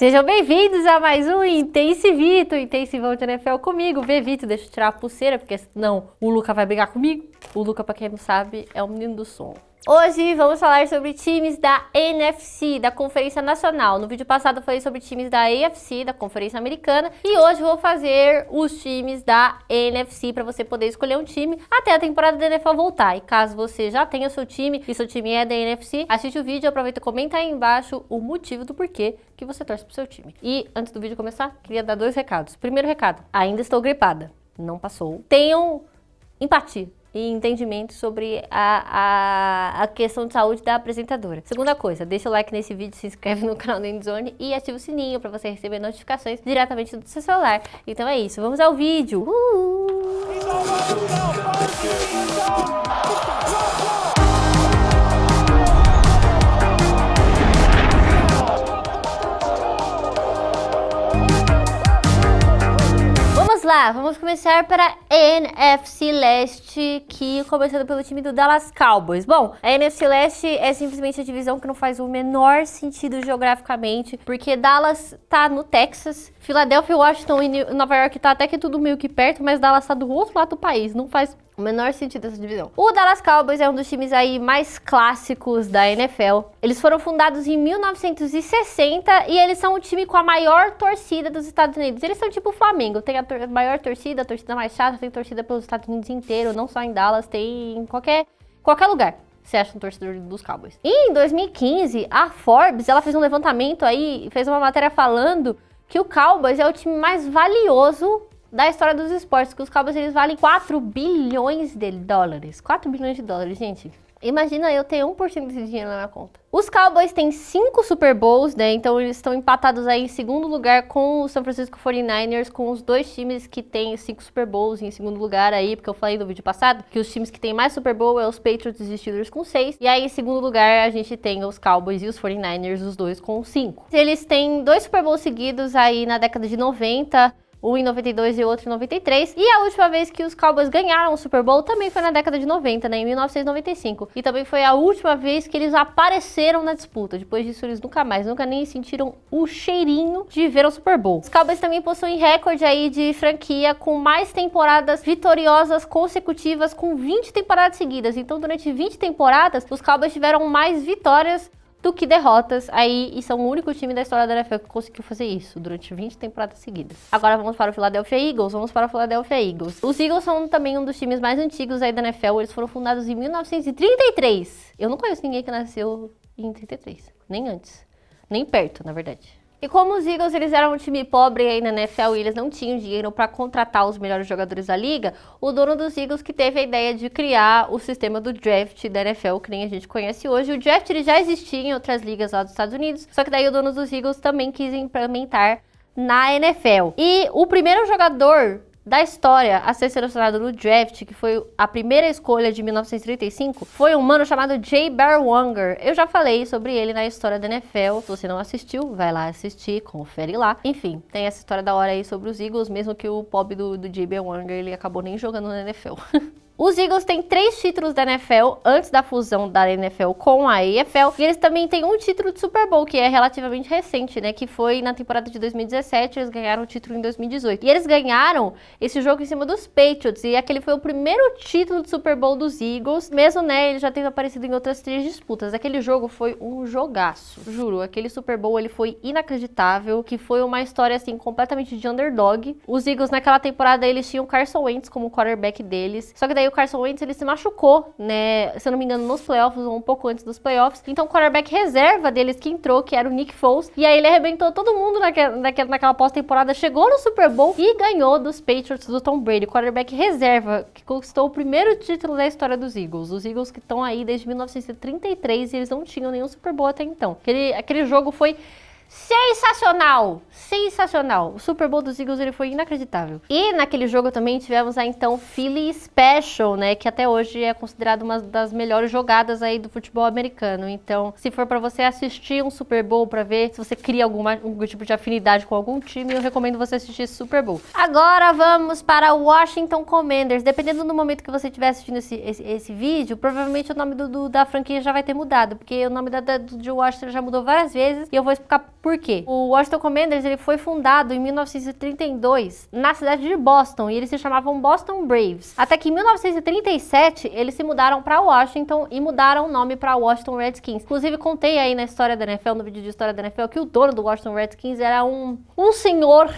Sejam bem-vindos a mais um Intensivito, Intensivão de NFL comigo, Vevito. Deixa eu tirar a pulseira, porque senão o Luca vai brigar comigo. O Luca, pra quem não sabe, é o menino do som. Hoje vamos falar sobre times da NFC, da Conferência Nacional. No vídeo passado eu falei sobre times da AFC, da Conferência Americana. E hoje eu vou fazer os times da NFC para você poder escolher um time até a temporada da NFL voltar. E caso você já tenha seu time e seu time é da NFC, assiste o vídeo, aproveita e comenta aí embaixo o motivo do porquê que você torce pro seu time. E antes do vídeo começar, queria dar 2 recados. Primeiro recado, ainda estou gripada, não passou. Tenham empatia e entendimento sobre a questão de saúde da apresentadora. Segunda coisa, deixa o like nesse vídeo, se inscreve no canal da Endzone e ativa o sininho para você receber notificações diretamente do seu celular. Então é isso, vamos ao vídeo! Vamos começar para a NFC Leste, que começando pelo time do Dallas Cowboys. Bom, a NFC Leste é simplesmente a divisão que não faz o menor sentido geograficamente, porque Dallas tá no Texas, Filadélfia, Washington e Nova York tá até que tudo meio que perto, mas Dallas tá do outro lado do país, não faz o menor sentido essa divisão. O Dallas Cowboys é um dos times aí mais clássicos da NFL. Eles foram fundados em 1960 e eles são o time com a maior torcida dos Estados Unidos. Eles são tipo o Flamengo, tem a maior torcida, a torcida mais chata, tem torcida pelos Estados Unidos inteiro, não só em Dallas, tem em qualquer lugar. Você acha um torcedor dos Cowboys. E em 2015, a Forbes, ela fez um levantamento aí, fez uma matéria falando que o Cowboys é o time mais valioso da história dos esportes, que os Cowboys eles valem 4 bilhões de dólares. 4 bilhões de dólares, gente. Imagina eu ter 1% desse dinheiro na minha conta. Os Cowboys têm 5 Super Bowls, né? Então eles estão empatados aí em segundo lugar com o San Francisco 49ers, com os dois times que têm 5 Super Bowls em segundo lugar aí, porque eu falei no vídeo passado que os times que têm mais Super Bowl é os Patriots e os Steelers com 6. E aí em segundo lugar a gente tem os Cowboys e os 49ers, os dois com 5. Eles têm 2 Super Bowls seguidos aí na década de 90, um em 92 e outro em 93. E a última vez que os Cowboys ganharam o Super Bowl também foi na década de 90, né, em 1995. E também foi a última vez que eles apareceram na disputa. Depois disso, eles nunca nem sentiram o cheirinho de ver o Super Bowl. Os Cowboys também possuem recorde aí de franquia com mais temporadas vitoriosas consecutivas, com 20 temporadas seguidas. Então, durante 20 temporadas, os Cowboys tiveram mais vitórias do que derrotas aí, e são o único time da história da NFL que conseguiu fazer isso durante 20 temporadas seguidas. Agora vamos para o Philadelphia Eagles, Os Eagles são também um dos times mais antigos aí da NFL, eles foram fundados em 1933. Eu não conheço ninguém que nasceu em 33, nem antes, nem perto, na verdade. E como os Eagles eles eram um time pobre aí na NFL e eles não tinham dinheiro para contratar os melhores jogadores da liga, o dono dos Eagles que teve a ideia de criar o sistema do draft da NFL, que nem a gente conhece hoje. O draft ele já existia em outras ligas lá dos Estados Unidos, só que daí o dono dos Eagles também quis implementar na NFL. E o primeiro jogador da história a ser selecionado no draft, que foi a primeira escolha de 1935, foi um mano chamado Jay Berwanger. Eu já falei sobre ele na história da NFL. Se você não assistiu, vai lá assistir, confere lá. Enfim, tem essa história da hora aí sobre os Eagles, mesmo que o pobre do Jay Berwanger, ele acabou nem jogando na NFL. Os Eagles têm 3 títulos da NFL antes da fusão da NFL com a AFL. E eles também têm um título de Super Bowl, que é relativamente recente, né? Que foi na temporada de 2017, eles ganharam o título em 2018. E eles ganharam esse jogo em cima dos Patriots. E aquele foi o primeiro título de Super Bowl dos Eagles. Mesmo, né, ele já teve aparecido em outras 3 disputas. Aquele jogo foi um jogaço, juro. Aquele Super Bowl, ele foi inacreditável. Que foi uma história, assim, completamente de underdog. Os Eagles, naquela temporada, eles tinham Carson Wentz como quarterback deles. Só que daí o Carson Wentz, ele se machucou, né, se eu não me engano, nos playoffs ou um pouco antes dos playoffs. Então o quarterback reserva deles que entrou, que era o Nick Foles, e aí ele arrebentou todo mundo naquela pós-temporada, chegou no Super Bowl e ganhou dos Patriots do Tom Brady, quarterback reserva, que conquistou o primeiro título da história dos Eagles. Os Eagles que estão aí desde 1933 e eles não tinham nenhum Super Bowl até então. Aquele jogo foi sensacional! Sensacional! O Super Bowl dos Eagles ele foi inacreditável. E naquele jogo também tivemos a então Philly Special, né? Que até hoje é considerado uma das melhores jogadas aí do futebol americano. Então, se for pra você assistir um Super Bowl pra ver se você cria algum tipo de afinidade com algum time, eu recomendo você assistir esse Super Bowl. Agora vamos para o Washington Commanders. Dependendo do momento que você estiver assistindo esse vídeo, provavelmente o nome da franquia já vai ter mudado, porque o nome de Washington já mudou várias vezes e eu vou explicar Por quê? O Washington Commanders, ele foi fundado em 1932 na cidade de Boston e eles se chamavam Boston Braves. Até que em 1937 eles se mudaram para Washington e mudaram o nome para Washington Redskins. Inclusive contei aí na história da NFL, no vídeo de história da NFL, que o dono do Washington Redskins era um senhor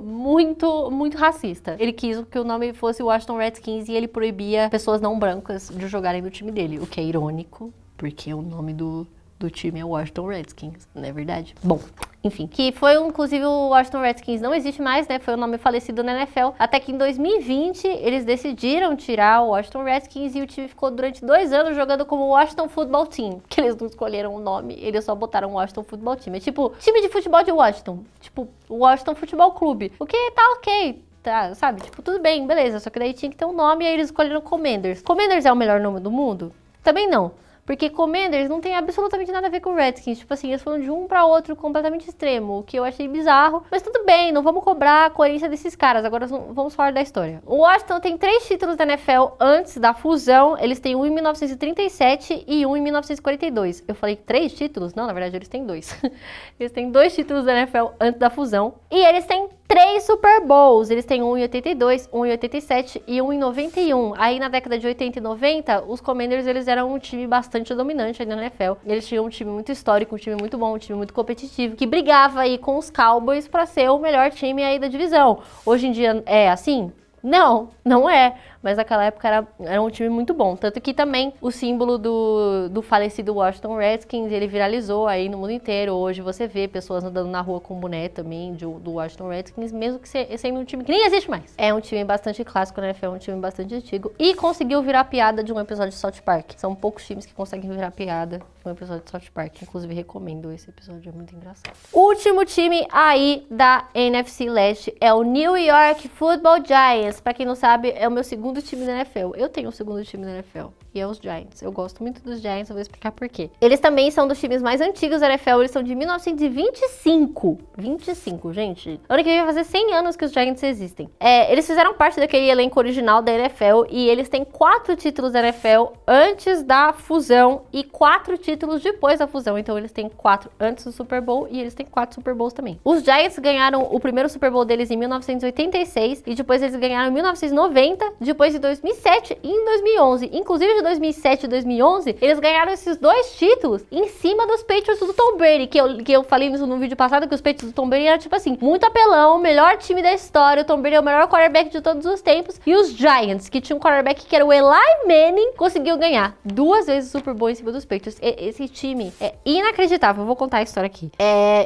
muito racista. Ele quis que o nome fosse Washington Redskins e ele proibia pessoas não brancas de jogarem no time dele, o que é irônico, porque o nome do time é Washington Redskins, não é verdade? Bom, enfim, que foi, inclusive, o Washington Redskins não existe mais, né? Foi o nome falecido na NFL. Até que em 2020, eles decidiram tirar o Washington Redskins e o time ficou durante 2 anos jogando como Washington Football Team, que eles não escolheram o nome, eles só botaram Washington Football Team. É tipo, time de futebol de Washington, tipo, Washington Futebol Clube, o que tá ok. Tá, sabe? Tipo, tudo bem, beleza, só que daí tinha que ter um nome e aí eles escolheram Commanders. Commanders é o melhor nome do mundo? Também não. Porque Commanders não tem absolutamente nada a ver com Redskins. Tipo assim, eles foram de um para outro completamente extremo, o que eu achei bizarro. Mas tudo bem, não vamos cobrar a coerência desses caras. Agora vamos falar da história. O Washington tem 3 títulos da NFL antes da fusão. Eles têm um em 1937 e um em 1942. Eu falei 3 títulos? Não, na verdade eles têm 2. Eles têm 2 títulos da NFL antes da fusão. E eles têm 3 Super Bowls. Eles têm um em 82, um em 87 e um em 91. Aí na década de 80 e 90, os Commanders eles eram um time bastante dominante aí na NFL. Eles tinham um time muito histórico, um time muito bom, um time muito competitivo, que brigava aí com os Cowboys para ser o melhor time aí da divisão. Hoje em dia é assim? Não, não é. Mas naquela época era um time muito bom. Tanto que também o símbolo do falecido Washington Redskins, ele viralizou aí no mundo inteiro. Hoje você vê pessoas andando na rua com boné também do Washington Redskins, mesmo que sendo um time que nem existe mais. É um time bastante clássico, né? É um time bastante antigo. E conseguiu virar piada de um episódio de South Park. São poucos times que conseguem virar piada de um episódio de South Park. Inclusive, recomendo esse episódio, é muito engraçado. O último time aí da NFC Leste é o New York Football Giants. Pra quem não sabe, é o meu segundo time da NFL. Eu tenho o segundo time da NFL. E é os Giants. Eu gosto muito dos Giants, eu vou explicar por quê. Eles também são dos times mais antigos da NFL, eles são de 1925. 25, gente. Ano que vem vai fazer 100 anos que os Giants existem. Eles fizeram parte daquele elenco original da NFL e eles têm 4 títulos da NFL antes da fusão e 4 títulos depois da fusão. Então eles têm 4 antes do Super Bowl e eles têm 4 Super Bowls também. Os Giants ganharam o primeiro Super Bowl deles em 1986 e depois eles ganharam em 1990, depois de 2007 e em 2011. Inclusive de 2007 e 2011, eles ganharam esses 2 títulos em cima dos Patriots do Tom Brady, que eu falei isso no vídeo passado, que os Patriots do Tom Brady eram tipo assim, muito apelão, o melhor time da história, o Tom Brady é o melhor quarterback de todos os tempos, e os Giants, que tinha um quarterback que era o Eli Manning, conseguiu ganhar 2 vezes o Super Bowl em cima dos Patriots. Esse time é inacreditável, eu vou contar a história aqui.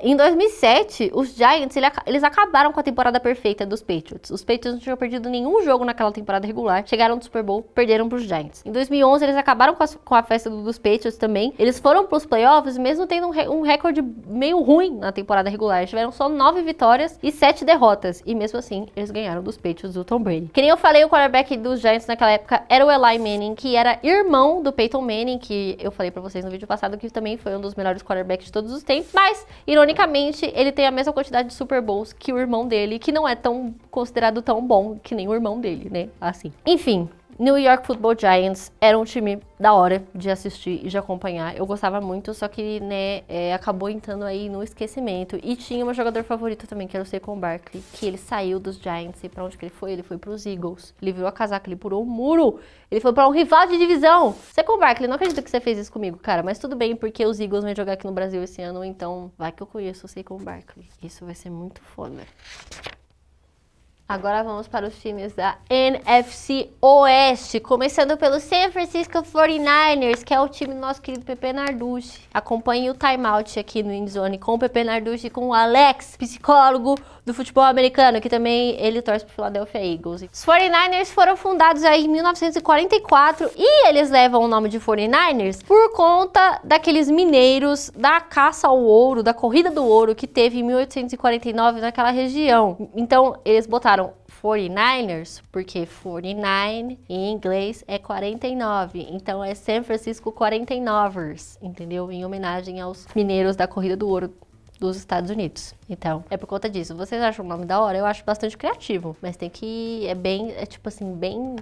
Em 2007, os Giants, eles acabaram com a temporada perfeita dos Patriots. Os Patriots não tinham perdido nenhum jogo naquela temporada regular, chegaram no Super Bowl, perderam pros Giants. Em 2011, eles acabaram com a festa dos Patriots também. Eles foram pros playoffs, mesmo tendo um recorde meio ruim na temporada regular. Eles tiveram só 9 vitórias e 7 derrotas. E mesmo assim, eles ganharam dos Patriots do Tom Brady. Que nem eu falei, o quarterback dos Giants naquela época era o Eli Manning, que era irmão do Peyton Manning, que eu falei pra vocês no vídeo passado, que também foi um dos melhores quarterbacks de todos os tempos. Mas, ironicamente, ele tem a mesma quantidade de Super Bowls que o irmão dele, que não é tão considerado tão bom que nem o irmão dele, né? Assim. Enfim. New York Football Giants era um time da hora de assistir e de acompanhar. Eu gostava muito, só que, né, acabou entrando aí no esquecimento. E tinha um jogador favorito também, que era o Saquon Barkley, que ele saiu dos Giants. E pra onde que ele foi? Ele foi pros Eagles. Ele virou a casaca, ele pulou o muro. Ele foi pra um rival de divisão. Saquon Barkley, não acredito que você fez isso comigo, cara. Mas tudo bem, porque os Eagles vão jogar aqui no Brasil esse ano, então vai que eu conheço o Saquon Barkley. Isso vai ser muito foda. Agora vamos para os times da NFC Oeste, começando pelo San Francisco 49ers, que é o time do nosso querido Pepe Narducci. Acompanhe o timeout aqui no Endzone com o Pepe Narducci e com o Alex, psicólogo do futebol americano, que também ele torce pro Philadelphia Eagles. Os 49ers foram fundados aí em 1944 e eles levam o nome de 49ers por conta daqueles mineiros da caça ao ouro, da corrida do ouro que teve em 1849 naquela região. Então, eles botaram 49ers, porque 49 em inglês é 49, então é San Francisco 49ers, entendeu? Em homenagem aos mineiros da corrida do ouro dos Estados Unidos. Então, é por conta disso. Vocês acham o nome da hora? Eu acho bastante criativo, mas tem que... é tipo assim, bem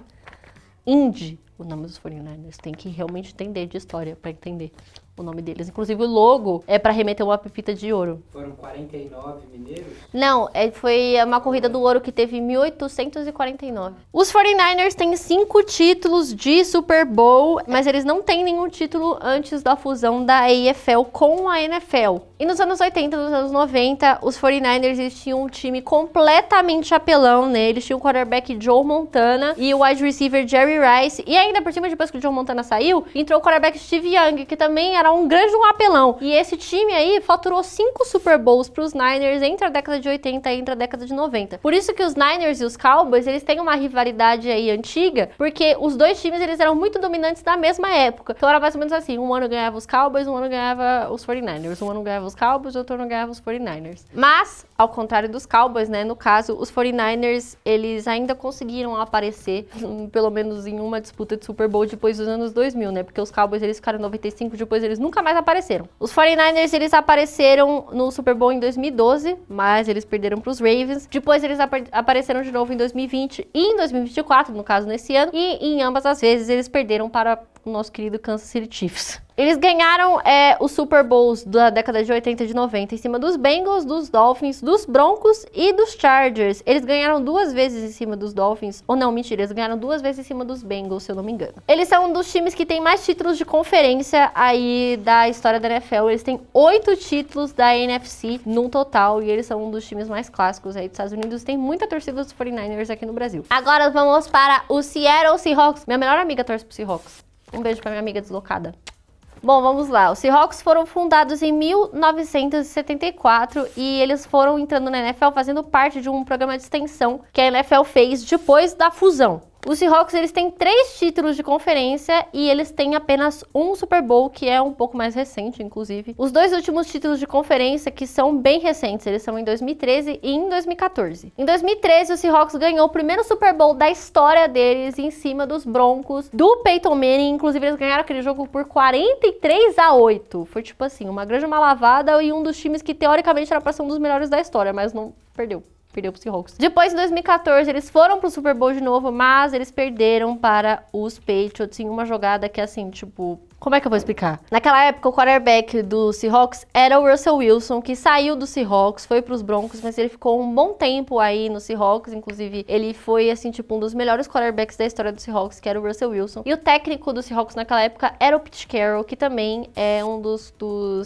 indie o nome dos 49ers. Tem que realmente entender de história pra entender. o nome deles. Inclusive o logo é pra remeter uma pepita de ouro. Foram 49 mineiros? Não, foi uma corrida do ouro que teve em 1849. Os 49ers têm 5 títulos de Super Bowl, mas eles não têm nenhum título antes da fusão da AFL com a NFL. E nos anos 80, nos anos 90, os 49ers eles tinham um time completamente apelão, né? Eles tinham o quarterback Joe Montana e o wide receiver Jerry Rice. E ainda por cima, depois que o Joe Montana saiu, entrou o quarterback Steve Young, que também era um grande apelão. E esse time aí faturou 5 Super Bowls pros Niners entre a década de 80 e entre a década de 90. Por isso que os Niners e os Cowboys, eles têm uma rivalidade aí antiga, porque os dois times, eles eram muito dominantes na mesma época. Então era mais ou menos assim, um ano ganhava os Cowboys, um ano ganhava os 49ers. Um ano ganhava os Cowboys, outro ano ganhava os 49ers. Mas, ao contrário dos Cowboys, né, no caso, os 49ers, eles ainda conseguiram aparecer, pelo menos em uma disputa de Super Bowl depois dos anos 2000, né, porque os Cowboys, eles ficaram em 95, depois eles nunca mais apareceram. Os 49ers, eles apareceram no Super Bowl em 2012, mas eles perderam para os Ravens. Depois eles apareceram de novo em 2020 e em 2024, no caso nesse ano, e em ambas as vezes eles perderam para o nosso querido Kansas City Chiefs. Eles ganharam os Super Bowls da década de 80 e de 90 em cima dos Bengals, dos Dolphins, dos Broncos e dos Chargers. Eles ganharam 2 vezes em cima dos Dolphins. Ou não, mentira, eles ganharam 2 vezes em cima dos Bengals, se eu não me engano. Eles são um dos times que tem mais títulos de conferência aí da história da NFL. Eles têm 8 títulos da NFC no total. E eles são um dos times mais clássicos aí dos Estados Unidos. Tem muita torcida dos 49ers aqui no Brasil. Agora vamos para o Seattle Seahawks. Minha melhor amiga torce pro Seahawks. Um beijo pra minha amiga deslocada. Bom, vamos lá. Os Seahawks foram fundados em 1974 e eles foram entrando na NFL fazendo parte de um programa de extensão que a NFL fez depois da fusão. Os Seahawks, eles têm 3 títulos de conferência e eles têm apenas um Super Bowl, que é um pouco mais recente, inclusive. Os 2 últimos títulos de conferência, que são bem recentes, eles são em 2013 e em 2014. Em 2013, o Seahawks ganhou o primeiro Super Bowl da história deles em cima dos Broncos, do Peyton Manning. Inclusive, eles ganharam aquele jogo por 43-8. Foi tipo assim, uma grande lavada e um dos times que, teoricamente, era pra ser um dos melhores da história, mas não perdeu pro Seahawks. Depois, em 2014, eles foram pro Super Bowl de novo, mas eles perderam para os Patriots em uma jogada que, assim, tipo... Como é que eu vou explicar? Naquela época, o quarterback do Seahawks era o Russell Wilson, que saiu do Seahawks, foi pros Broncos, mas ele ficou um bom tempo aí no Seahawks. Inclusive, ele foi, assim, tipo, um dos melhores quarterbacks da história do Seahawks, que era o Russell Wilson. E o técnico do Seahawks naquela época era o Pete Carroll, que também é um dos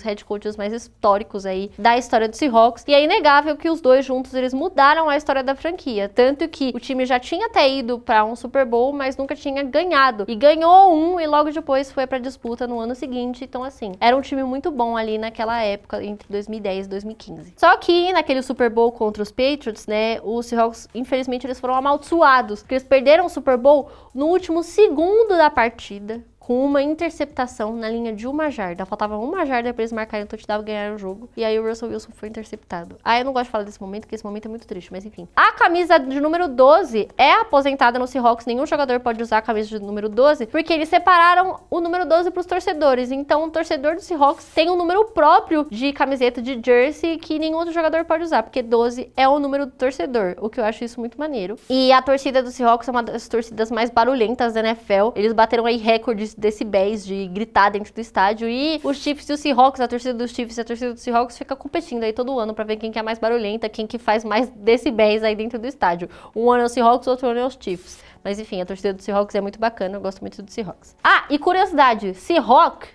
head coaches mais históricos aí da história do Seahawks. E é inegável que os dois juntos, eles mudaram a história da franquia. Tanto que o time já tinha até ido pra um Super Bowl, mas nunca tinha ganhado. E ganhou um e logo depois foi pra disputa no ano seguinte, então assim, era um time muito bom ali naquela época, entre 2010 e 2015. Só que naquele Super Bowl contra os Patriots, né, os Seahawks, infelizmente, eles foram amaldiçoados, porque eles perderam o Super Bowl no último segundo da partida, com uma interceptação na linha de 1 jarda. Faltava 1 jarda pra eles marcarem o touchdown e ganhar o jogo. E aí o Russell Wilson foi interceptado. Eu não gosto de falar desse momento, porque esse momento é muito triste, mas enfim. A camisa de número 12 é aposentada no Seahawks. Nenhum jogador pode usar a camisa de número 12, porque eles separaram o número 12 pros torcedores. Então, o torcedor do Seahawks tem um número próprio de camiseta, de jersey, que nenhum outro jogador pode usar, porque 12 é o número do torcedor, o que eu acho isso muito maneiro. E a torcida do Seahawks é uma das torcidas mais barulhentas da NFL. Eles bateram aí recordes decibéis de gritar dentro do estádio, e os Chiefs e os Seahawks, a torcida dos Chiefs e a torcida dos Seahawks fica competindo aí todo ano pra ver quem que é mais barulhenta, quem que faz mais decibéis aí dentro do estádio. Um ano é os Seahawks, outro ano é os Chiefs. Mas enfim, a torcida dos Seahawks é muito bacana, eu gosto muito dos Seahawks. E curiosidade, Seahawk,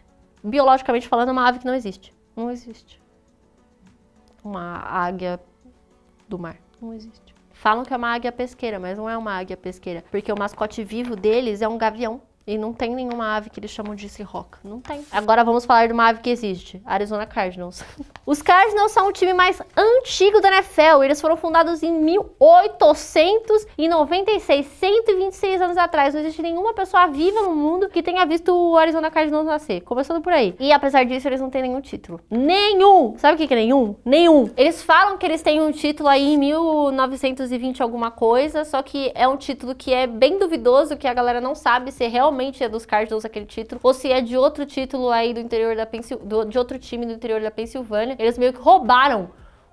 biologicamente falando, é uma ave que não existe. Não existe. Uma águia do mar. Não existe. Falam que é uma águia pesqueira, mas não é uma águia pesqueira, porque o mascote vivo deles é um gavião. E não tem nenhuma ave que eles chamam de Seahawk. Não tem. Agora vamos falar de uma ave que existe. Arizona Cardinals. Os Cardinals são o time mais antigo da NFL. Eles foram fundados em 1896, 126 anos atrás. Não existe nenhuma pessoa viva no mundo que tenha visto o Arizona Cardinals nascer. Começando por aí. E apesar disso, eles não têm nenhum título. Nenhum! Sabe o que é nenhum? Nenhum. Eles falam que eles têm um título aí em 1920 alguma coisa, só que é um título que é bem duvidoso, que a galera não sabe se realmente é dos Cardinals aquele título, ou se é de outro título aí do interior da de outro time do interior da Pensilvânia. Eles meio que roubaram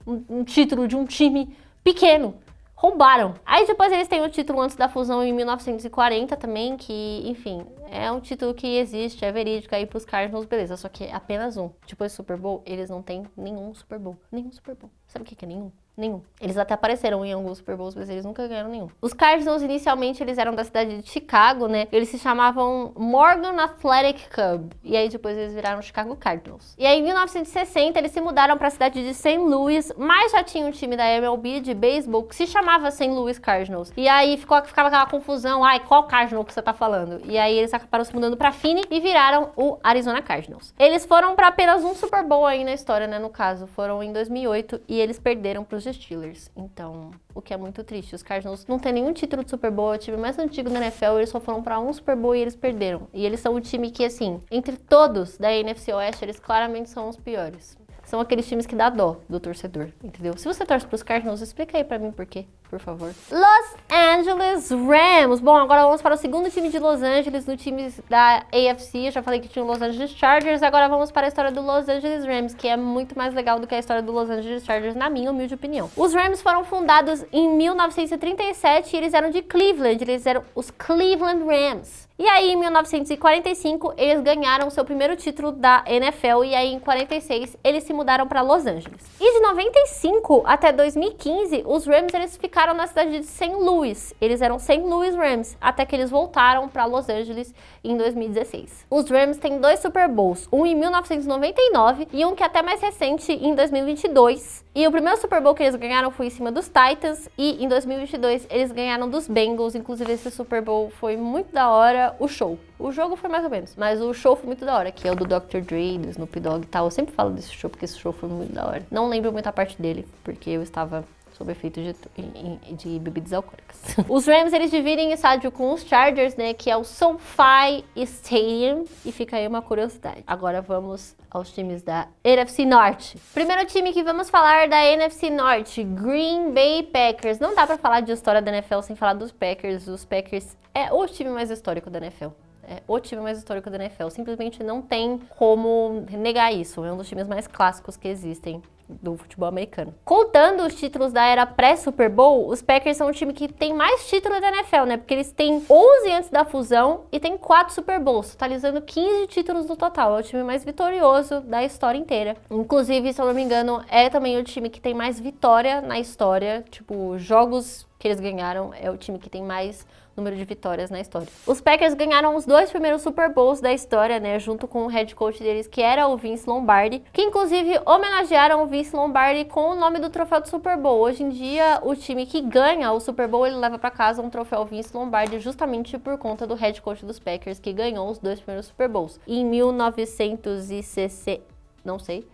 um título de um time pequeno. Roubaram. Aí depois eles têm o título antes da fusão em 1940 também, que, enfim, É um título que existe, é verídico aí pros Cardinals, beleza. Só que é apenas um. Tipo, esse Super Bowl, eles não têm nenhum Super Bowl. Nenhum Super Bowl. Sabe o que é nenhum? Nenhum. Eles até apareceram em alguns Super Bowls, mas eles nunca ganharam nenhum. Os Cardinals, inicialmente, eles eram da cidade de Chicago, né? Eles se chamavam Morgan Athletic Club. E aí, depois, eles viraram Chicago Cardinals. E aí, em 1960, eles se mudaram pra cidade de St. Louis, mas já tinha um time da MLB de beisebol que se chamava St. Louis Cardinals. E aí, ficava aquela confusão. Ai, qual Cardinal que você tá falando? E aí, eles acabaram se mudando pra Phoenix e viraram o Arizona Cardinals. Eles foram pra apenas um Super Bowl aí na história, né? No caso, foram em 2008 e eles perderam pros Steelers. Então, o que é muito triste. Os Cardinals não têm nenhum título de Super Bowl, é o time mais antigo da NFL, eles só foram pra um Super Bowl e eles perderam. E eles são o time que, assim, entre todos da NFC Oeste, eles claramente são os piores. São aqueles times que dá dó do torcedor, entendeu? Se você torce pros Cardinals, explica aí pra mim por quê, por favor. Los Angeles Rams. Bom, agora vamos para o segundo time de Los Angeles, no time da AFC. Eu já falei que tinha o Los Angeles Chargers, agora vamos para a história do Los Angeles Rams, que é muito mais legal do que a história do Los Angeles Chargers, na minha humilde opinião. Os Rams foram fundados em 1937 e eles eram de Cleveland, eles eram os Cleveland Rams. E aí, em 1945, eles ganharam seu primeiro título da NFL e aí, em 46, eles se mudaram para Los Angeles. E de 95 até 2015, os Rams eles ficaram na cidade de St. Louis. Eles eram St. Louis Rams, até que eles voltaram para Los Angeles em 2016. Os Rams têm 2 Super Bowls, um em 1999 e um que é até mais recente, em 2022. E o primeiro Super Bowl que eles ganharam foi em cima dos Titans e em 2022 eles ganharam dos Bengals. Inclusive, esse Super Bowl foi muito da hora. O show. O jogo foi mais ou menos, mas o show foi muito da hora, que é o do Dr. Dre, do Snoop Dogg e tal. Eu sempre falo desse show, porque esse show foi muito da hora. Não lembro muito a parte dele, porque eu estava sob efeito de bebidas alcoólicas. Os Rams, eles dividem estádio com os Chargers, né, que é o SoFi Stadium, e fica aí uma curiosidade. Agora vamos aos times da NFC Norte. Primeiro time que vamos falar da NFC Norte, Green Bay Packers. Não dá pra falar de história da NFL sem falar dos Packers. Os Packers é o time mais histórico da NFL. É o time mais histórico da NFL. Simplesmente não tem como negar isso. É um dos times mais clássicos que existem do futebol americano. Contando os títulos da era pré-Super Bowl, os Packers são o time que tem mais títulos da NFL, né? Porque eles têm 11 antes da fusão e tem 4 Super Bowls, totalizando 15 títulos no total. É o time mais vitorioso da história inteira. Inclusive, se eu não me engano, é também o time que tem mais vitória na história. Tipo, jogos que eles ganharam, é o time que tem mais número de vitórias na história. Os Packers ganharam os 2 primeiros Super Bowls da história, né, junto com o head coach deles, que era o Vince Lombardi, que inclusive homenagearam o Vince Lombardi com o nome do troféu do Super Bowl. Hoje em dia, o time que ganha o Super Bowl, ele leva pra casa um troféu Vince Lombardi, justamente por conta do head coach dos Packers, que ganhou os 2 primeiros Super Bowls. Em 1960... não sei...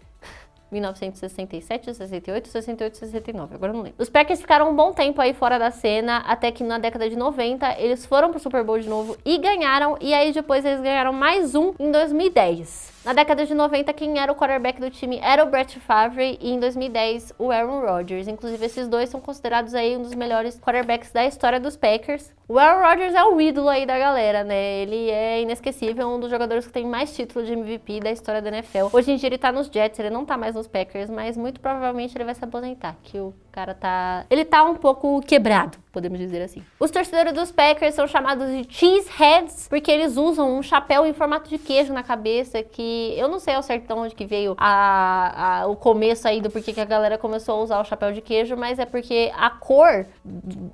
1967, 68, 68, 69, agora eu não lembro. Os Packers ficaram um bom tempo aí fora da cena, até que na década de 90 eles foram pro Super Bowl de novo e ganharam, e aí depois eles ganharam mais um em 2010. Na década de 90, quem era o quarterback do time era o Brett Favre e em 2010 o Aaron Rodgers. Inclusive, esses dois são considerados aí um dos melhores quarterbacks da história dos Packers. O Aaron Rodgers é o ídolo aí da galera, né? Ele é inesquecível, um dos jogadores que tem mais título de MVP da história da NFL. Hoje em dia ele tá nos Jets, ele não tá mais nos Packers, mas muito provavelmente ele vai se aposentar, que o cara tá... ele tá um pouco quebrado, podemos dizer assim. Os torcedores dos Packers são chamados de Cheeseheads, porque eles usam um chapéu em formato de queijo na cabeça, que eu não sei ao certo de onde que veio o começo aí do porquê que a galera começou a usar o chapéu de queijo, mas é porque a cor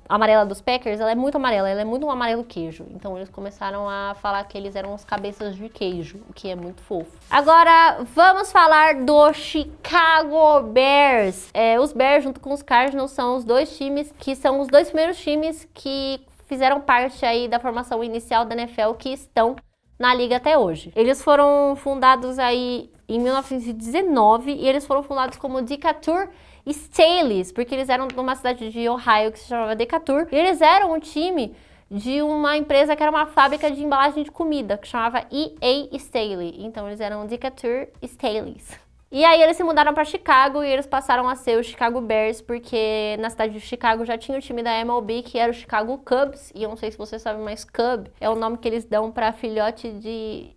amarela dos Packers, ela é muito amarela, ela é muito um amarelo queijo. Então eles começaram a falar que eles eram os cabeças de queijo, o que é muito fofo. Agora, vamos falar do Chicago Bears. Os Bears, junto com os Cardinals, são os 2 times que são os 2 primeiros times que fizeram parte aí da formação inicial da NFL, que estão na liga até hoje. Eles foram fundados aí em 1919 e eles foram fundados como Decatur Staleys, porque eles eram de uma cidade de Ohio que se chamava Decatur, e eles eram um time de uma empresa que era uma fábrica de embalagem de comida, que chamava E.A. Staley. Então eles eram Decatur Staleys. E aí eles se mudaram pra Chicago e eles passaram a ser o Chicago Bears, porque na cidade de Chicago já tinha o time da MLB, que era o Chicago Cubs. E eu não sei se você sabe, mas Cub é o nome que eles dão pra filhote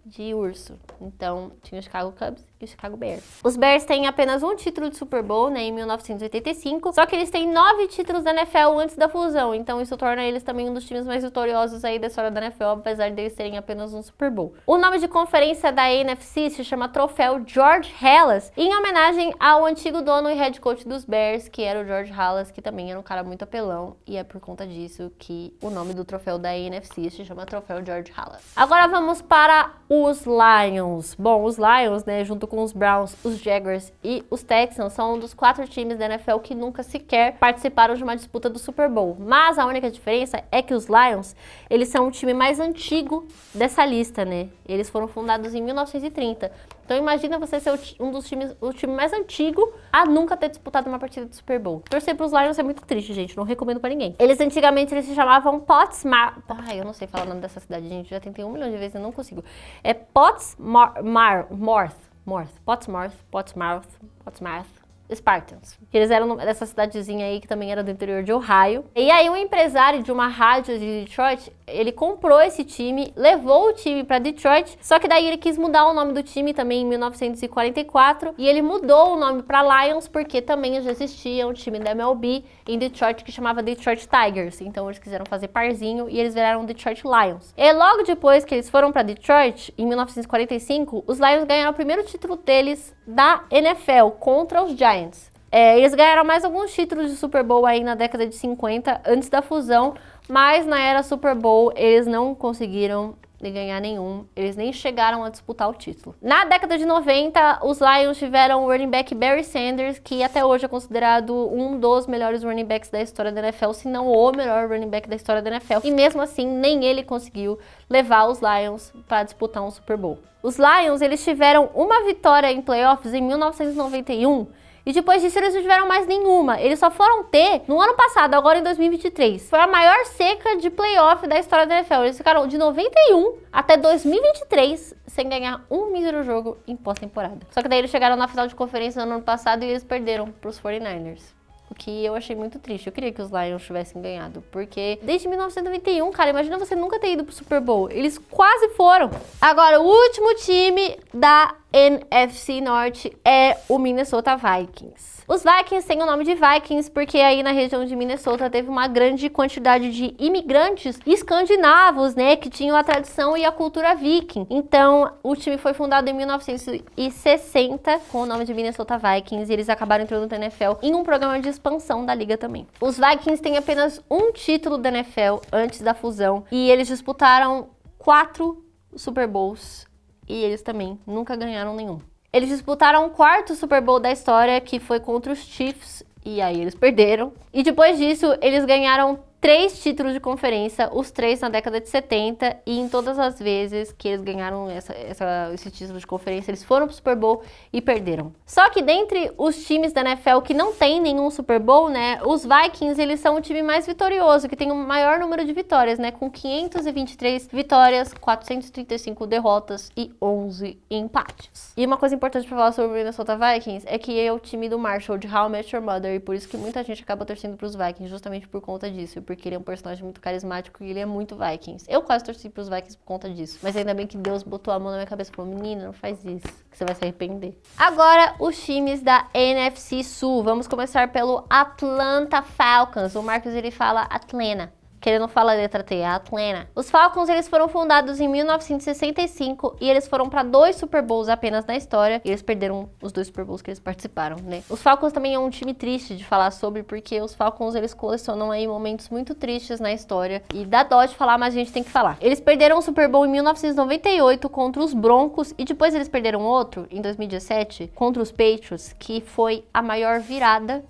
de urso. Então, tinha o Chicago Cubs e o Chicago Bears. Os Bears têm apenas um título de Super Bowl, né, em 1985, só que eles têm 9 títulos da NFL antes da fusão, então isso torna eles também um dos times mais vitoriosos aí da história da NFL, apesar deles terem apenas um Super Bowl. O nome de conferência da NFC se chama Troféu George Halas, em homenagem ao antigo dono e head coach dos Bears, que era o George Halas, que também era um cara muito apelão, e é por conta disso que o nome do troféu da NFC se chama Troféu George Halas. Agora vamos para os Lions. Bom, os Lions, né, junto com os Browns, os Jaguars e os Texans, são um dos 4 times da NFL que nunca sequer participaram de uma disputa do Super Bowl. Mas a única diferença é que os Lions, eles são o time mais antigo dessa lista, né? Eles foram fundados em 1930. Então imagina você ser o time mais antigo a nunca ter disputado uma partida de Super Bowl. Torcer pros Lions é muito triste, gente. Não recomendo pra ninguém. Antigamente eles se chamavam Pottsmouth. Ai, eu não sei falar o nome dessa cidade, gente. Já tentei 1 milhão de vezes e não consigo. É Pottsmouth Spartans. Eles eram dessa cidadezinha aí que também era do interior de Ohio. E aí um empresário de uma rádio de Detroit, ele comprou esse time, levou o time pra Detroit, só que daí ele quis mudar o nome do time também em 1944 e ele mudou o nome pra Lions porque também já existia um time da MLB em Detroit que chamava Detroit Tigers. Então eles quiseram fazer parzinho e eles viraram Detroit Lions. E logo depois que eles foram pra Detroit, em 1945, os Lions ganharam o primeiro título deles da NFL contra os Giants. Eles ganharam mais alguns títulos de Super Bowl aí na década de 50, antes da fusão, mas na era Super Bowl eles não conseguiram ganhar nenhum, eles nem chegaram a disputar o título. Na década de 90, os Lions tiveram o running back Barry Sanders, que até hoje é considerado um dos melhores running backs da história da NFL, se não o melhor running back da história da NFL, e mesmo assim nem ele conseguiu levar os Lions para disputar um Super Bowl. Os Lions, eles tiveram uma vitória em playoffs em 1991, e depois disso eles não tiveram mais nenhuma. Eles só foram ter no ano passado, agora em 2023. Foi a maior seca de playoff da história da NFL. Eles ficaram de 91 até 2023 sem ganhar um mísero jogo em pós-temporada. Só que daí eles chegaram na final de conferência no ano passado e eles perderam pros 49ers. O que eu achei muito triste. Eu queria que os Lions tivessem ganhado. Porque desde 1991, cara, imagina você nunca ter ido pro Super Bowl. Eles quase foram. Agora, o último time da NFC Norte é o Minnesota Vikings. Os Vikings têm o nome de Vikings porque aí na região de Minnesota teve uma grande quantidade de imigrantes escandinavos, né, que tinham a tradição e a cultura viking. Então, o time foi fundado em 1960 com o nome de Minnesota Vikings e eles acabaram entrando na NFL em um programa de expansão da liga também. Os Vikings têm apenas um título da NFL antes da fusão e eles disputaram 4 Super Bowls e eles também nunca ganharam nenhum. Eles disputaram o 4º Super Bowl da história, que foi contra os Chiefs, e aí eles perderam. E depois disso, eles ganharam 3 títulos de conferência, os 3 na década de 70, e em todas as vezes que eles ganharam esse título de conferência, eles foram pro Super Bowl e perderam. Só que dentre os times da NFL que não tem nenhum Super Bowl, né, os Vikings, eles são o time mais vitorioso, que tem o maior número de vitórias, né, com 523 vitórias, 435 derrotas e 11 empates. E uma coisa importante pra falar sobre o Minnesota Vikings é que é o time do Marshall, de How I Met Your Mother, e por isso que muita gente acaba torcendo pros Vikings, justamente por conta disso, porque ele é um personagem muito carismático e ele é muito Vikings. Eu quase torci pros Vikings por conta disso. Mas ainda bem que Deus botou a mão na minha cabeça e falou, menina, não faz isso, que você vai se arrepender. Agora, os times da NFC Sul. Vamos começar pelo Atlanta Falcons. O Marcos, ele fala Atlanta. Que ele não fala a letra T, é Atlanta. Os Falcons, eles foram fundados em 1965 e eles foram para 2 Super Bowls apenas na história. E eles perderam os 2 Super Bowls que eles participaram, né? Os Falcons também é um time triste de falar sobre, porque os Falcons, eles colecionam aí momentos muito tristes na história. E dá dó de falar, mas a gente tem que falar. Eles perderam o Super Bowl em 1998 contra os Broncos e depois eles perderam outro, em 2017, contra os Patriots, que foi a maior virada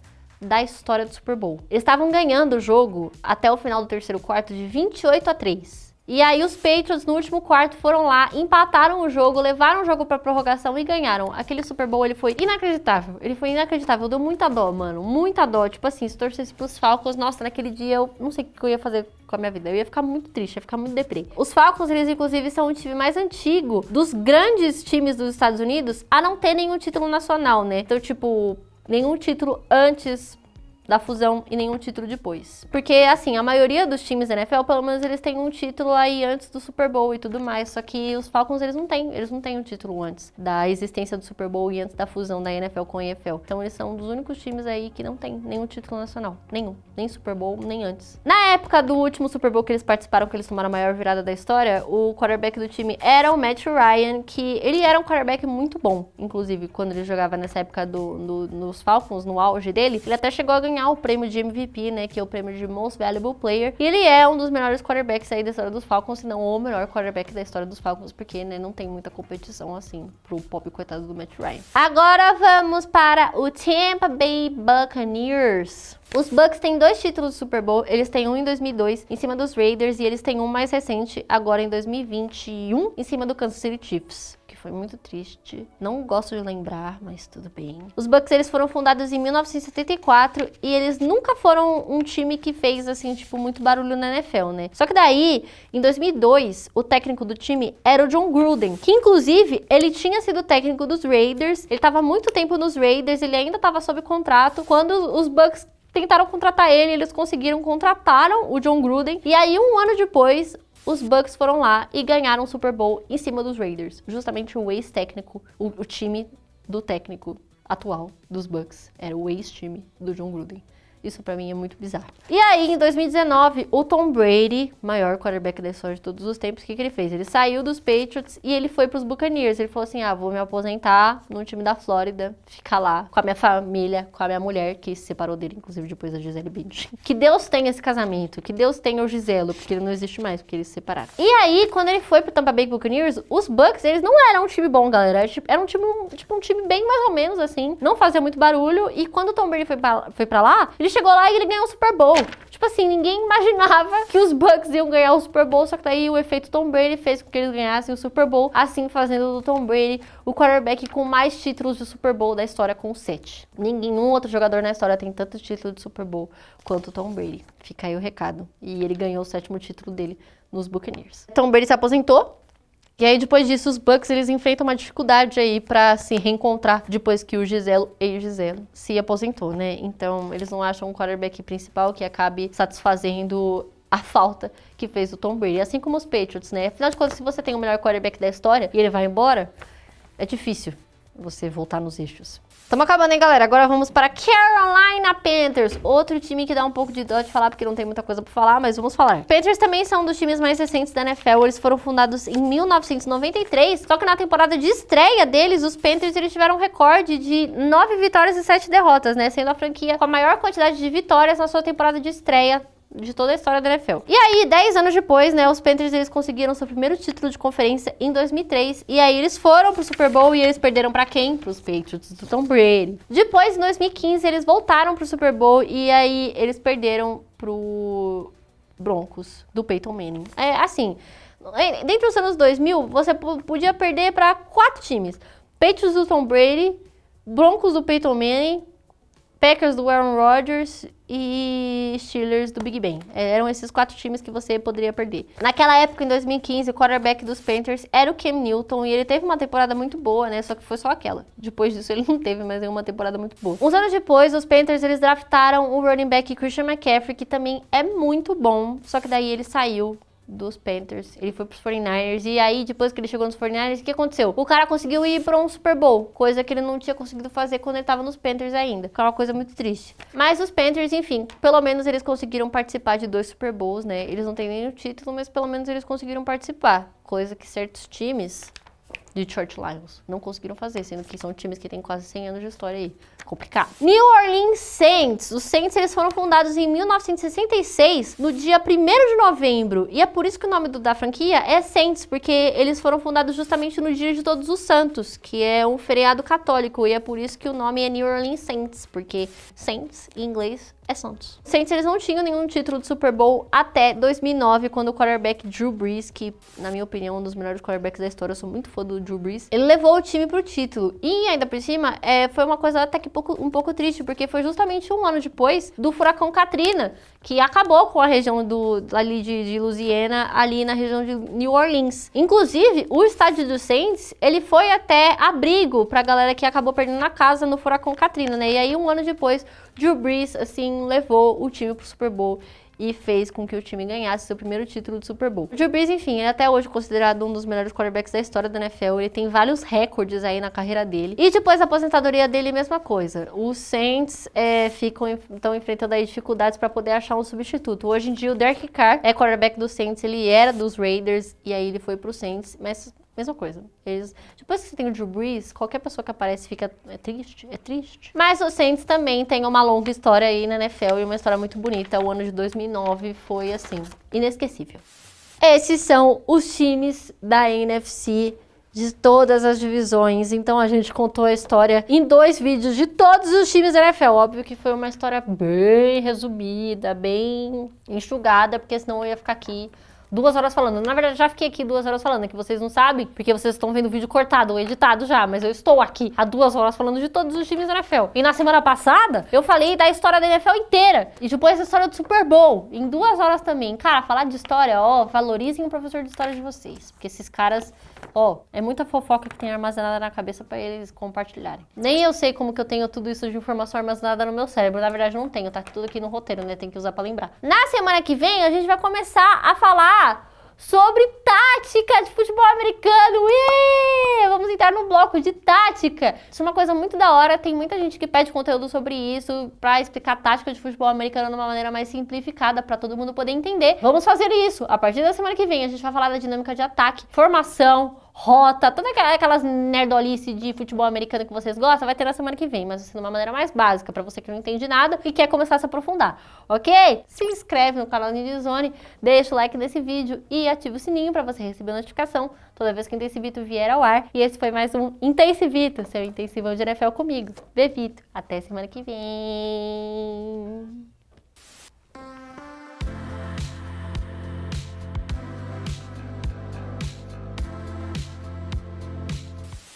da história do Super Bowl. Eles estavam ganhando o jogo até o final do terceiro quarto de 28-3. E aí os Patriots no último quarto foram lá, empataram o jogo, levaram o jogo pra prorrogação e ganharam. Aquele Super Bowl, ele foi inacreditável. Ele foi inacreditável. Deu muita dó, mano. Muita dó. Tipo assim, se torcesse pros Falcons, nossa, naquele dia eu não sei o que eu ia fazer com a minha vida. Eu ia ficar muito triste, ia ficar muito deprê. Os Falcons, eles inclusive são o time mais antigo dos grandes times dos Estados Unidos a não ter nenhum título nacional, né? Então, tipo, nenhum título antes da fusão e nenhum título depois. Porque, assim, a maioria dos times da NFL, pelo menos eles têm um título aí antes do Super Bowl e tudo mais, só que os Falcons, eles não têm um título antes da existência do Super Bowl e antes da fusão da NFL com a EFL. Então, eles são um dos únicos times aí que não tem nenhum título nacional. Nenhum. Nem Super Bowl, nem antes. Na época do último Super Bowl que eles participaram, que eles tomaram a maior virada da história, o quarterback do time era o Matt Ryan, que ele era um quarterback muito bom, inclusive, quando ele jogava nessa época nos Falcons, no auge dele, ele até chegou a ganhar o prêmio de MVP, né, que é o prêmio de Most Valuable Player, e ele é um dos melhores quarterbacks aí da história dos Falcons, se não o melhor quarterback da história dos Falcons, porque, né, não tem muita competição, assim, pro pobre coitado do Matt Ryan. Agora vamos para o Tampa Bay Buccaneers. Os Bucks têm 2 títulos de Super Bowl, eles têm um em 2002, em cima dos Raiders, e eles têm um mais recente, agora em 2021, em cima do Kansas City Chiefs, que foi muito triste. Não gosto de lembrar, mas tudo bem. Os Bucks, eles foram fundados em 1974, e eles nunca foram um time que fez, assim, tipo, muito barulho na NFL, né? Só que daí, em 2002, o técnico do time era o John Gruden, que, inclusive, ele tinha sido técnico dos Raiders, ele tava há muito tempo nos Raiders, ele ainda tava sob contrato, quando os Bucks tentaram contratar ele, eles conseguiram, contrataram o John Gruden, e aí um ano depois, os Bucks foram lá e ganharam o Super Bowl em cima dos Raiders. Justamente o ex-técnico, o time do técnico atual dos Bucks, era o ex-time do John Gruden. Isso pra mim é muito bizarro. E aí, em 2019, o Tom Brady, maior quarterback da história de todos os tempos, o que ele fez? Ele saiu dos Patriots e ele foi pros Buccaneers. Ele falou assim, vou me aposentar no time da Flórida, ficar lá com a minha família, com a minha mulher, que se separou dele, inclusive, depois da Gisele Bündchen. Que Deus tenha esse casamento, que Deus tenha o Giselo, porque ele não existe mais, porque eles se separaram. E aí, quando ele foi pro Tampa Bay Buccaneers, os Bucks, eles não eram um time bom, galera. Era um time, um time bem mais ou menos, assim. Não fazia muito barulho. E quando o Tom Brady foi pra lá, ele chegou lá e ele ganhou o Super Bowl. Tipo assim, ninguém imaginava que os Bucks iam ganhar o Super Bowl, só que daí o efeito Tom Brady fez com que eles ganhassem o Super Bowl, assim fazendo do Tom Brady o quarterback com mais títulos de Super Bowl da história, com 7. Nenhum outro jogador na história tem tanto título de Super Bowl quanto o Tom Brady. Fica aí o recado. E ele ganhou o 7º título dele nos Buccaneers. Tom Brady se aposentou. E aí, depois disso, os Bucks, eles enfrentam uma dificuldade aí pra se reencontrar depois que o Giselo se aposentou, né? Então, eles não acham um quarterback principal que acabe satisfazendo a falta que fez o Tom Brady. Assim como os Patriots, né? Afinal de contas, se você tem o melhor quarterback da história e ele vai embora, é difícil você voltar nos eixos. Estamos acabando, hein, galera? Agora vamos para Carolina Panthers, outro time que dá um pouco de dó de falar, porque não tem muita coisa pra falar, mas vamos falar. Panthers também são um dos times mais recentes da NFL, eles foram fundados em 1993, só que na temporada de estreia deles, os Panthers, eles tiveram um recorde de 9 vitórias e 7 derrotas, né? Sendo a franquia com a maior quantidade de vitórias na sua temporada de estreia de toda a história da NFL. E aí, 10 anos depois, né, os Panthers, eles conseguiram seu primeiro título de conferência em 2003, e aí eles foram pro Super Bowl e eles perderam pra quem? Pros Patriots do Tom Brady. Depois, em 2015, eles voltaram pro Super Bowl e aí eles perderam pro Broncos do Peyton Manning. É assim, dentre os anos 2000, você podia perder pra 4 times. Patriots do Tom Brady, Broncos do Peyton Manning, Packers do Aaron Rodgers e Steelers do Big Ben. Eram esses 4 times que você poderia perder. Naquela época, em 2015, o quarterback dos Panthers era o Cam Newton e ele teve uma temporada muito boa, né? Só que foi só aquela. Depois disso, ele não teve mais nenhuma temporada muito boa. Uns anos depois, os Panthers, eles draftaram o running back Christian McCaffrey, que também é muito bom, só que daí ele saiu dos Panthers, ele foi pros 49ers, e aí depois que ele chegou nos 49ers, o que aconteceu? O cara conseguiu ir pra um Super Bowl, coisa que ele não tinha conseguido fazer quando ele tava nos Panthers ainda, que é uma coisa muito triste. Mas os Panthers, enfim, pelo menos eles conseguiram participar de 2 Super Bowls, né? Eles não têm nem o título, mas pelo menos eles conseguiram participar, coisa que certos times de Detroit Lions não conseguiram fazer, sendo que são times que têm quase 100 anos de história aí. complicado. New Orleans Saints. Os Saints, eles foram fundados em 1966, no dia 1º de novembro. E é por isso que o nome da franquia é Saints, porque eles foram fundados justamente no dia de Todos os Santos, que é um feriado católico. E é por isso que o nome é New Orleans Saints, porque Saints, em inglês, é Santos. Saints, eles não tinham nenhum título de Super Bowl até 2009, quando o quarterback Drew Brees, que, na minha opinião, é um dos melhores quarterbacks da história, eu sou muito fã do Drew Brees, ele levou o time pro título. E, ainda por cima, foi uma coisa até que um pouco triste, porque foi justamente um ano depois do furacão Katrina, que acabou com a região ali de Louisiana, ali na região de New Orleans. Inclusive, o estádio do Saints, ele foi até abrigo pra galera que acabou perdendo a casa no furacão Katrina, né? E aí, um ano depois, Drew Brees, assim, levou o time pro Super Bowl e fez com que o time ganhasse seu primeiro título de Super Bowl. O Drew Brees, enfim, é até hoje considerado um dos melhores quarterbacks da história da NFL. Ele tem vários recordes aí na carreira dele. E depois da aposentadoria dele, mesma coisa. Os Saints estão enfrentando aí dificuldades para poder achar um substituto. Hoje em dia, o Derek Carr é quarterback do Saints. Ele era dos Raiders e aí ele foi pro Saints, mas mesma coisa. Depois que você tem o Drew Brees, qualquer pessoa que aparece fica... É triste. Mas o Saints também tem uma longa história aí na NFL e uma história muito bonita. O ano de 2009 foi, assim, inesquecível. Esses são os times da NFC de todas as divisões. Então a gente contou a história em 2 vídeos de todos os times da NFL. Óbvio que foi uma história bem resumida, bem enxugada, porque senão eu ia ficar aqui 2 horas falando. Na verdade, já fiquei aqui 2 horas falando, é que vocês não sabem, porque vocês estão vendo o vídeo cortado ou editado já, mas eu estou aqui há 2 horas falando de todos os times da NFL. E na semana passada, eu falei da história da NFL inteira, e depois a história do Super Bowl, em 2 horas também. Cara, falar de história, valorizem o professor de história de vocês, porque esses caras, é muita fofoca que tem armazenada na cabeça pra eles compartilharem. Nem eu sei como que eu tenho tudo isso de informação armazenada no meu cérebro, na verdade não tenho, tá tudo aqui no roteiro, né, tem que usar pra lembrar. Na semana que vem, a gente vai começar a falar sobre tática de futebol americano. Vamos entrar no bloco de tática. Isso é uma coisa muito da hora. Tem muita gente que pede conteúdo sobre isso pra explicar tática de futebol americano de uma maneira mais simplificada pra todo mundo poder entender. Vamos fazer isso. A partir da semana que vem a gente vai falar da dinâmica de ataque, formação, rota, todas aquelas nerdolice de futebol americano que vocês gostam, vai ter na semana que vem, mas assim, de uma maneira mais básica, pra você que não entende nada e quer começar a se aprofundar, ok? Se inscreve no canal Ninja Zone, deixa o like nesse vídeo e ativa o sininho pra você receber a notificação toda vez que o Intensivito vier ao ar. E esse foi mais um Intensivito, seu intensivão de NFL comigo, Bevito. Até semana que vem!